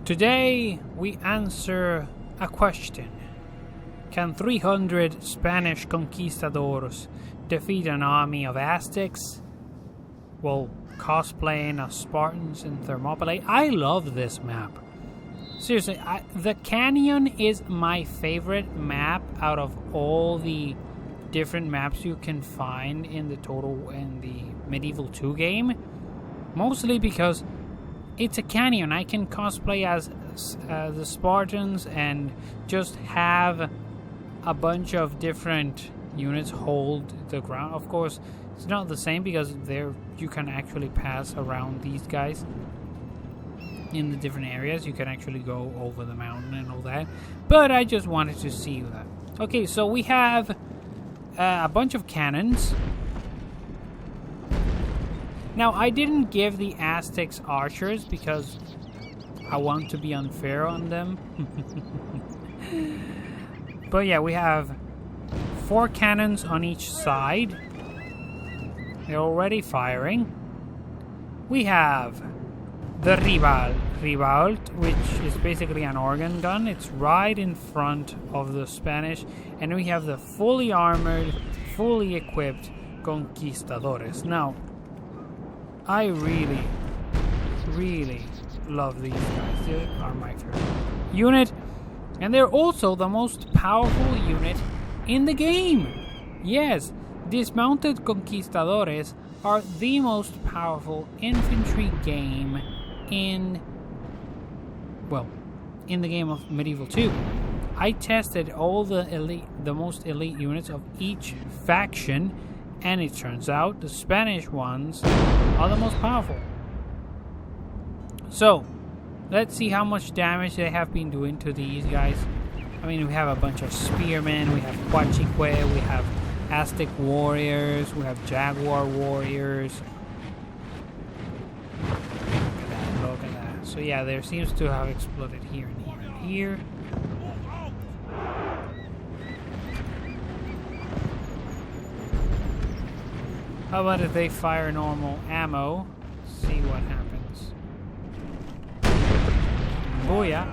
Today we answer a question. Can 300 Spanish conquistadors defeat an army of Aztecs? Well, cosplaying as Spartans in Thermopylae. I love this map. Seriously, the canyon is my favorite map out of all the different maps you can find in the Medieval 2 game. Mostly because it's a canyon. I can cosplay as the Spartans and just have a bunch of different units hold the ground. Of course, it's not the same because there you can actually pass around these guys in the different areas. You can actually go over the mountain and all that. But I just wanted to see that. Okay, so we have a bunch of cannons. Now, I didn't give the Aztecs archers because I want to be unfair on them. But yeah, we have 4 cannons on each side. They're already firing. We have the Rival, which is basically an organ gun. It's right in front of the Spanish. And we have the fully armored, fully equipped Conquistadores. Now, I really, really love these guys. They are my favorite unit. And they're also the most powerful unit in the game. Yes, dismounted Conquistadores are the most powerful infantry game in the game of Medieval 2. I tested all the most elite units of each faction, and it turns out the Spanish ones are the most powerful. So, let's see how much damage they have been doing to these guys. I mean, we have a bunch of spearmen, we have Huachique, we have Aztec warriors, we have Jaguar warriors. Look at that. So yeah, there seems to have exploded here and here and here. How about if they fire normal ammo? See what happens. Booyah.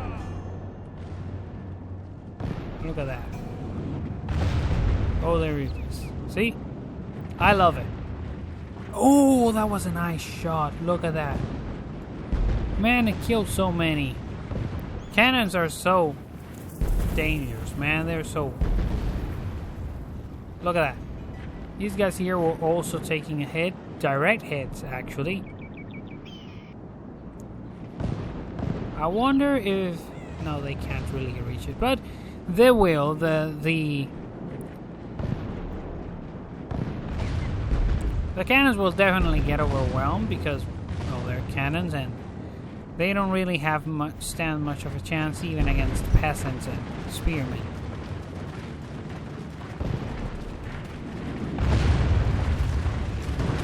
Look at that. Oh, there it is. See? I love it. Oh, that was a nice shot. Look at that. Man, it killed so many. Cannons are so dangerous, man. They're so... Look at that. These guys here were also taking a hit. Direct hits, actually. I wonder if... No, they can't really reach it. But they will. The cannons will definitely get overwhelmed because, well, they're cannons and they don't really have stand much of a chance even against peasants and spearmen.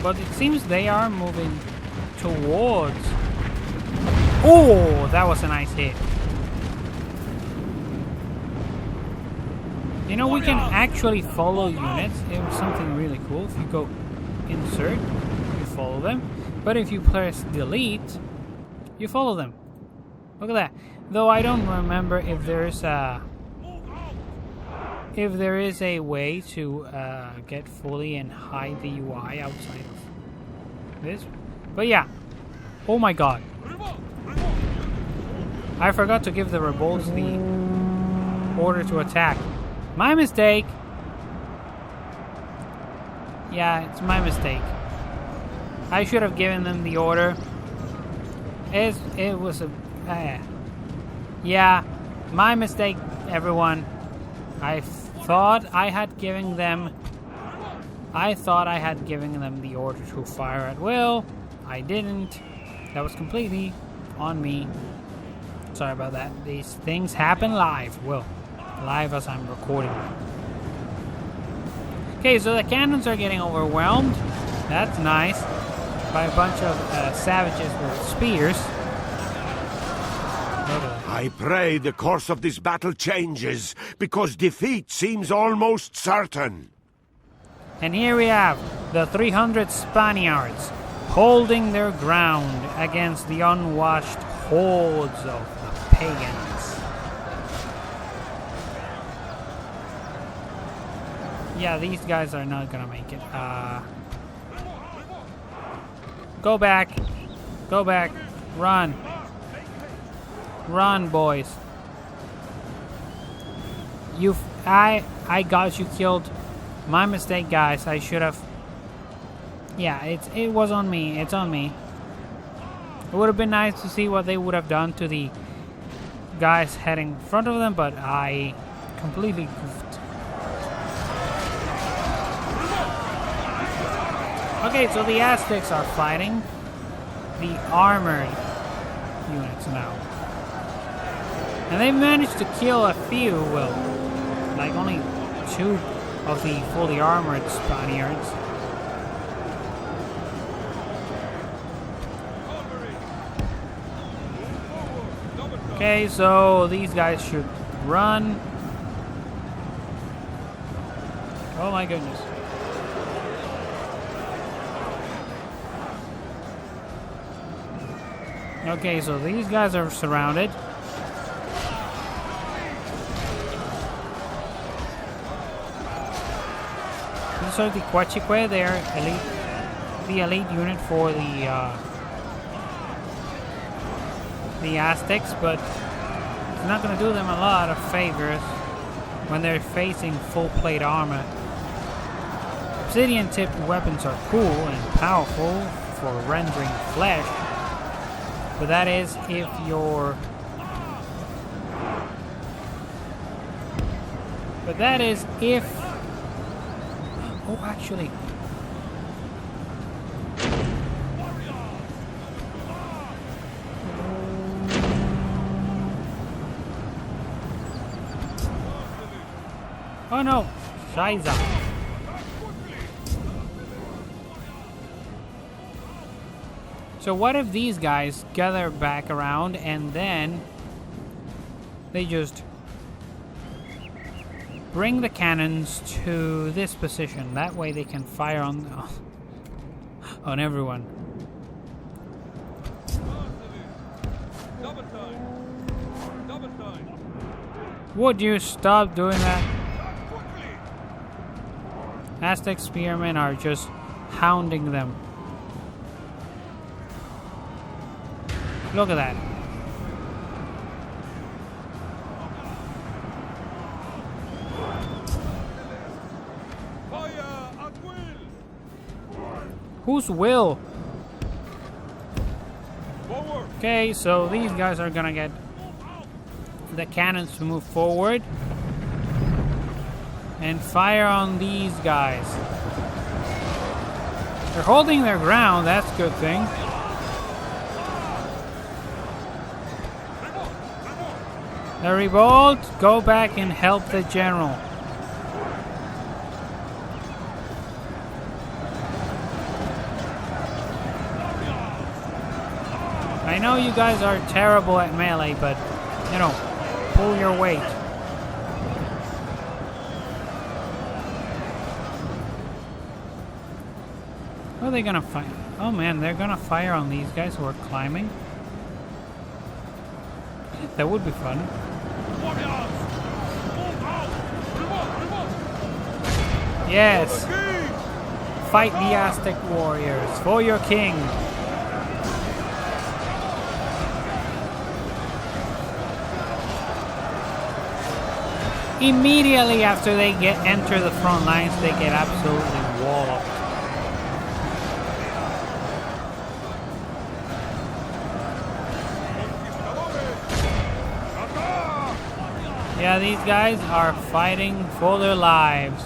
But it seems they are moving towards... Oh, that was a nice hit. You know, we can actually follow units. It was something really cool. If you go insert, you follow them. But if you press delete, you follow them. Look at that. Though I don't remember if there is a way to get fully and hide the UI outside of this. But yeah. Oh my god. I forgot to give the revolts the order to attack. My mistake. Yeah, it's my mistake. I should have given them the order. It was a... yeah, my mistake, everyone. I thought I had given them the order to fire at will. I didn't. That was completely on me. Sorry about that. These things happen live. Well, live as I'm recording. Okay, so the cannons are getting overwhelmed. That's nice. By a bunch of savages with spears. I pray the course of this battle changes, because defeat seems almost certain. And here we have the 300 Spaniards holding their ground against the unwashed hordes of the pagans. Yeah, these guys are not gonna make it. Go back. Go back. Run. Run, boys. I got you killed. My mistake, guys. I should have... Yeah, it was on me. It's on me. It would have been nice to see what they would have done to the guys heading in front of them, but I completely goofed. Okay, so the Aztecs are fighting the armored units now. And they managed to kill a few, well, like only 2 of the fully armored Spaniards. Okay, so these guys should run. Oh my goodness. Okay, so these guys are surrounded. These are the Quachique. They are the elite unit for the Aztecs, but it's not going to do them a lot of favors when they're facing full plate armor. Obsidian tipped weapons are cool and powerful for rendering flesh, but that is if you're... But that is if... Oh, actually... Oh no! Scheiße! So what if these guys gather back around and then they just bring the cannons to this position? That way they can fire on everyone. Would you stop doing that? Aztec spearmen are just hounding them. Look at that. Whose will? Okay, so these guys are gonna get the cannons to move forward and fire on these guys. They're holding their ground, that's a good thing. The revolt, go back and help the general. I know you guys are terrible at melee, but, you know, pull your weight. What are they gonna fire? Oh man, they're gonna fire on these guys who are climbing. That would be fun. Yes! Fight the Aztec warriors for your king! Immediately after they enter the front lines, they get absolutely walloped. Yeah, these guys are fighting for their lives.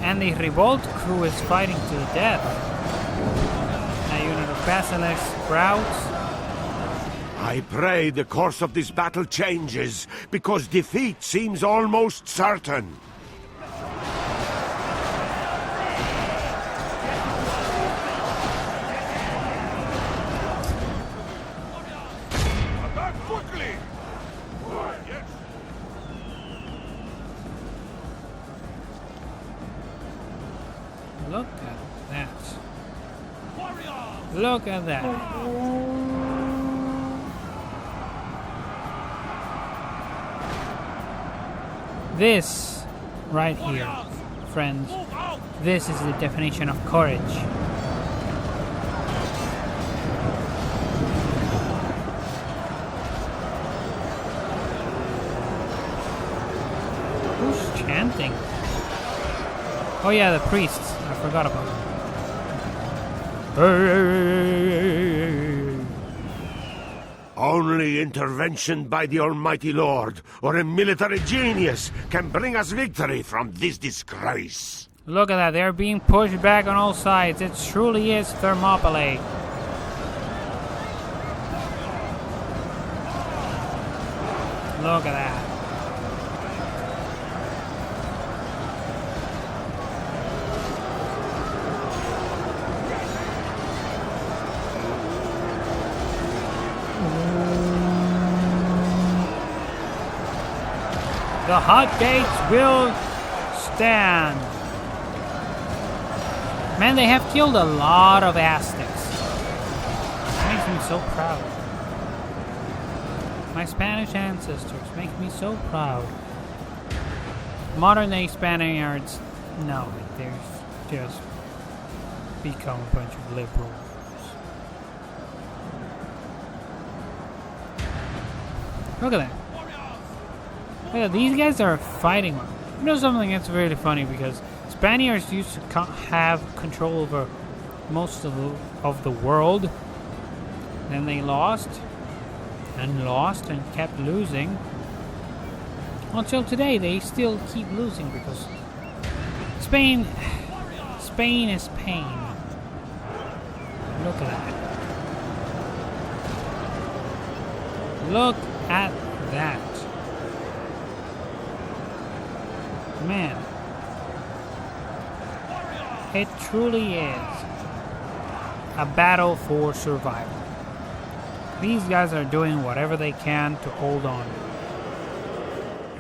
And the revolt crew is fighting to the death. A unit of basilisks, sprouts. I pray the course of this battle changes, because defeat seems almost certain. Look at that. Look at that. This right here, friends, this is the definition of courage. Who's chanting? Oh yeah, the priests. I forgot about them. Only intervention by the Almighty Lord or a military genius can bring us victory from this disgrace. Look at that, they're being pushed back on all sides. It truly is Thermopylae. Look at that. The hot gates will stand. Man, they have killed a lot of Aztecs. It makes me so proud. My Spanish ancestors make me so proud. Modern day Spaniards, no, they've just become a bunch of liberals. Look at that. Yeah, these guys are fighting. You know something that's really funny, because Spaniards used to have control over most of the world. Then they lost and kept losing. Until today, they still keep losing because Spain is pain. Look at that. Look at that. Man, it truly is a battle for survival. These guys are doing whatever they can to hold on.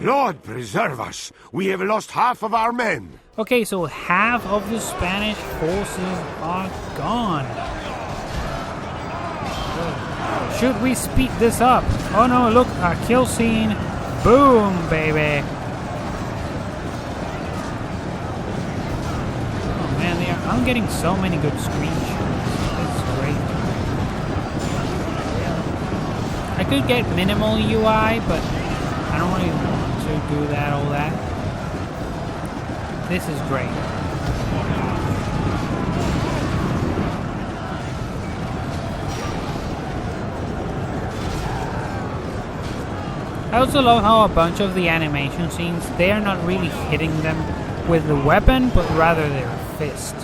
Lord preserve us! We have lost half of our men! Okay, so half of the Spanish forces are gone. Should we speed this up? Oh no, look, a kill scene. Boom, baby. I'm getting so many good screenshots. It's great. I could get minimal UI, but I don't really want to do that, all that. This is great. I also love how a bunch of the animation scenes, they are not really hitting them with the weapon, but rather their fist.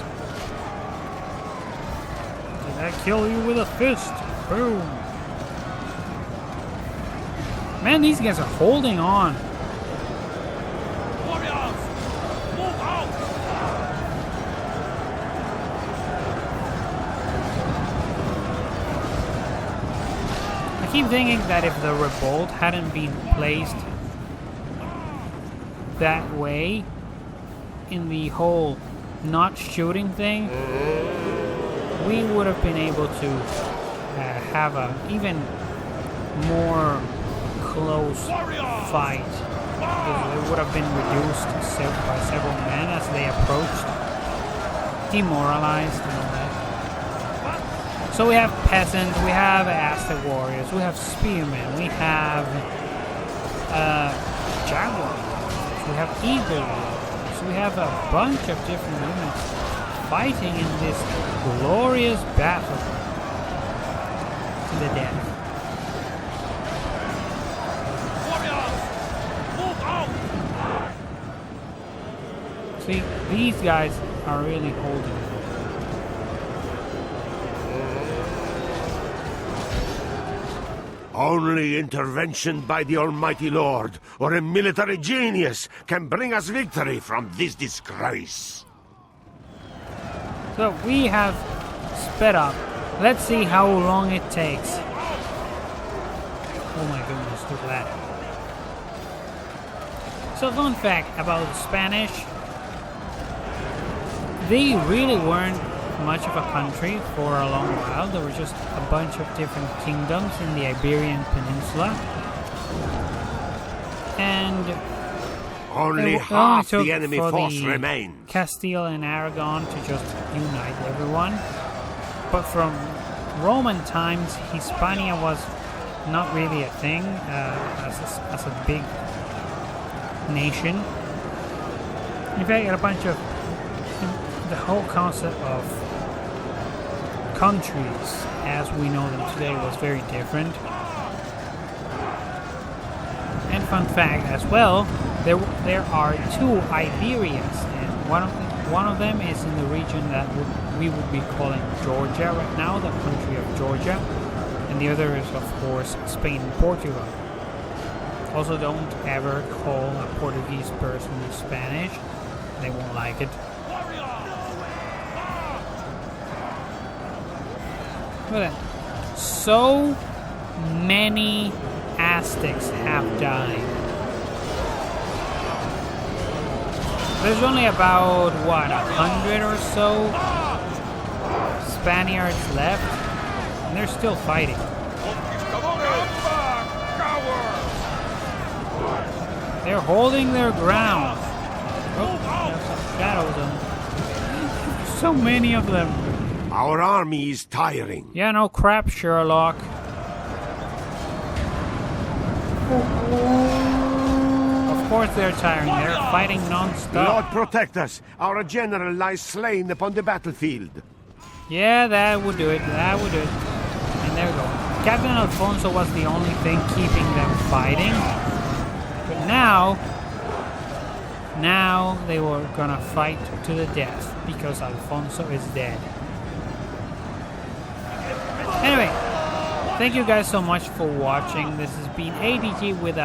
Did I kill you with a fist? Boom. Man, these guys are holding on. Warriors, move out! I keep thinking that if the revolt hadn't been placed that way in the whole not shooting thing, we would have been able to have a even more close fight, because it would have been reduced by several men as they approached, demoralized and all that. So we have peasants, we have Aztec warriors, we have spearmen, we have jaguar warriors, we have eagle warriors, we have a bunch of different units fighting in this glorious battle to the death. See, these guys are really holding it. Only intervention by the Almighty Lord or a military genius can bring us victory from this disgrace. So we have sped up. Let's see how long it takes. Oh my goodness, look at that. So fun fact about the Spanish, they really weren't much of a country for a long while. There were just a bunch of different kingdoms in the Iberian Peninsula. And Only it half took the enemy for force the remains. Castile and Aragon to just unite everyone. But from Roman times, Hispania was not really a thing as a big nation. In fact, a bunch of the whole concept of countries as we know them today was very different. And fun fact as well, there are two Iberias, and one of them is in the region that we would be calling Georgia right now, the country of Georgia, and the other is of course Spain and Portugal. Also, don't ever call a Portuguese person Spanish; they won't like it. Look at that. So many Aztecs have died. There's only about, 100 or so Spaniards left, and they're still fighting. They're holding their ground. Oh, there's some shadows on them. So many of them. Our army is tiring. Yeah, no crap, Sherlock. Of course they're tiring. They're fighting non-stop. Lord protect us. Our general lies slain upon the battlefield. Yeah, that would do it. That would do it. And there we go. Captain Alfonso was the only thing keeping them fighting. But now they were gonna fight to the death because Alfonso is dead. Anyway, thank you guys so much for watching. This has been ADG with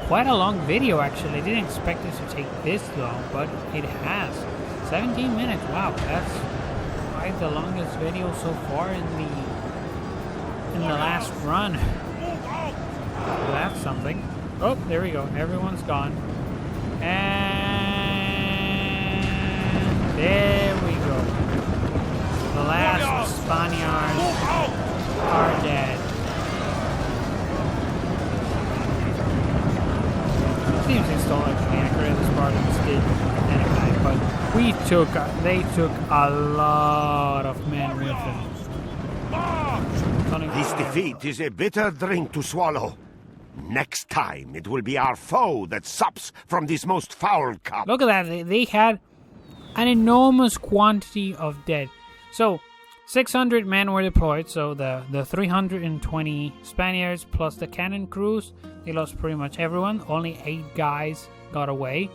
quite a long video actually. I didn't expect it to take this long, but it has. 17 minutes, wow, that's quite the longest video so far in the last run. That's something. Oh, there we go, everyone's gone. And there we go. The last Spaniards are dead. Seems historically accurate as part of this did anyway, but they took a lot of men with them. This defeat is a bitter drink to swallow. Next time it will be our foe that sups from this most foul cup. Look at that, they had an enormous quantity of dead. So 600 men were deployed, so the 320 Spaniards plus the cannon crews, they lost pretty much everyone. Only 8 guys got away.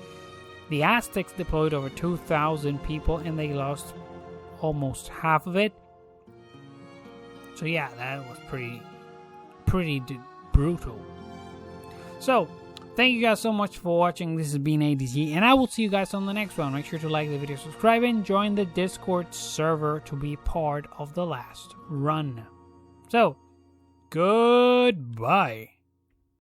The Aztecs deployed over 2,000 people and they lost almost half of it. So yeah, that was pretty brutal. So, thank you guys so much for watching. This has been ADG, and I will see you guys on the next one. Make sure to like the video, subscribe, and join the Discord server to be part of the last run. So, goodbye.